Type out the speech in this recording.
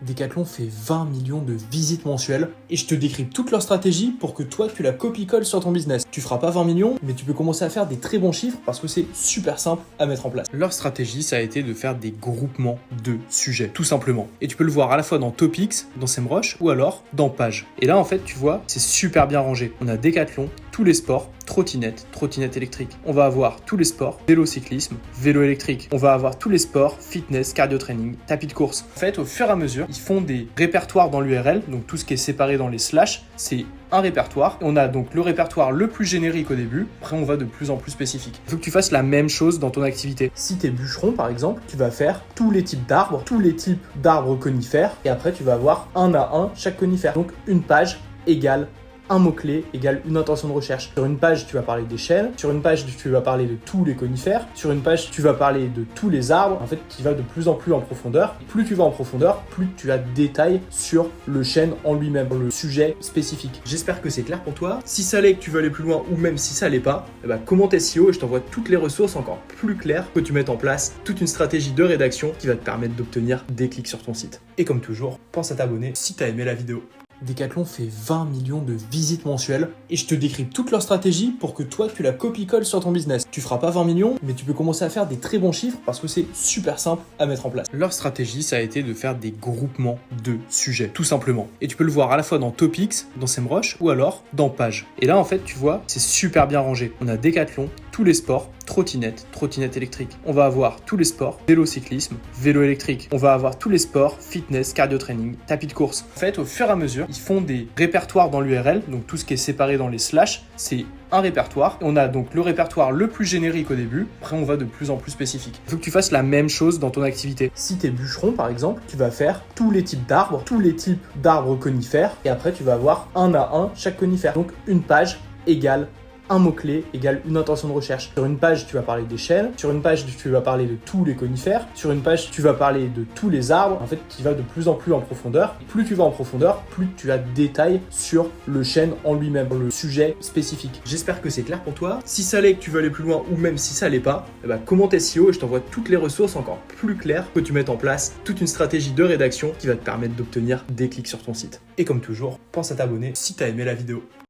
Decathlon fait 20 millions de visites mensuelles et je te décrypte toute leur stratégie pour que toi tu la copie-colles sur ton business. Tu feras pas 20 millions, mais tu peux commencer à faire des très bons chiffres parce que c'est super simple à mettre en place. Leur stratégie, ça a été de faire des groupements de sujets, tout simplement. Et tu peux le voir à la fois dans Topics, dans SEMrush ou alors dans Page. Et là, en fait, tu vois, c'est super bien rangé. On a Decathlon, tous les sports, trottinette électrique. On va avoir tous les sports, vélo cyclisme, vélo électrique. On va avoir tous les sports, fitness, cardio training, tapis de course. En fait, au fur et à mesure, ils font des répertoires dans l'URL, donc tout ce qui est séparé dans les slash, c'est un répertoire. On a donc le répertoire le plus générique au début, après on va de plus en plus spécifique. Il faut que tu fasses la même chose dans ton activité. Si tu es bûcheron par exemple, tu vas faire tous les types d'arbres conifères, et après tu vas avoir un à un chaque conifère. Donc une page égale un mot-clé égale une intention de recherche. Sur une page, tu vas parler des chênes. Sur une page, tu vas parler de tous les conifères. Sur une page, tu vas parler de tous les arbres. En fait, qui va de plus en plus en profondeur. Et plus tu vas en profondeur, plus tu as de détails sur le chêne en lui-même, le sujet spécifique. J'espère que c'est clair pour toi. Si ça l'est, que tu veux aller plus loin, ou même si ça l'est pas, commente SEO et je t'envoie toutes les ressources encore plus claires que tu mettes en place toute une stratégie de rédaction qui va te permettre d'obtenir des clics sur ton site. Et comme toujours, pense à t'abonner si tu as aimé la vidéo. Decathlon fait 20 millions de visites mensuelles et je te décrypte toute leur stratégie pour que toi tu la copie-colles sur ton business. Tu feras pas 20 millions, mais tu peux commencer à faire des très bons chiffres parce que c'est super simple à mettre en place. Leur stratégie, ça a été de faire des groupements de sujets, tout simplement. Et tu peux le voir à la fois dans Topics, dans SEMrush ou alors dans Page. Et là, en fait, tu vois, c'est super bien rangé. On a Decathlon, tous les sports, trottinette électrique. On va avoir tous les sports, vélo cyclisme, vélo électrique. On va avoir tous les sports, fitness, cardio training, tapis de course. En fait, au fur et à mesure, ils font des répertoires dans l'URL, donc tout ce qui est séparé dans les slash, c'est un répertoire. On a donc le répertoire le plus générique au début, après on va de plus en plus spécifique. Il faut que tu fasses la même chose dans ton activité. Si tu es bûcheron par exemple, tu vas faire tous les types d'arbres conifères, et après tu vas avoir un à un chaque conifère. Donc une page égale un mot-clé égale une intention de recherche. Sur une page, tu vas parler des chênes. Sur une page, tu vas parler de tous les conifères. Sur une page, tu vas parler de tous les arbres, en fait, qui va de plus en plus en profondeur. Et plus tu vas en profondeur, plus tu as de détails sur le chêne en lui-même, le sujet spécifique. J'espère que c'est clair pour toi. Si ça l'est, que tu veux aller plus loin, ou même si ça l'est pas, commente SEO et je t'envoie toutes les ressources encore plus claires que tu mettes en place toute une stratégie de rédaction qui va te permettre d'obtenir des clics sur ton site. Et comme toujours, pense à t'abonner si tu as aimé la vidéo.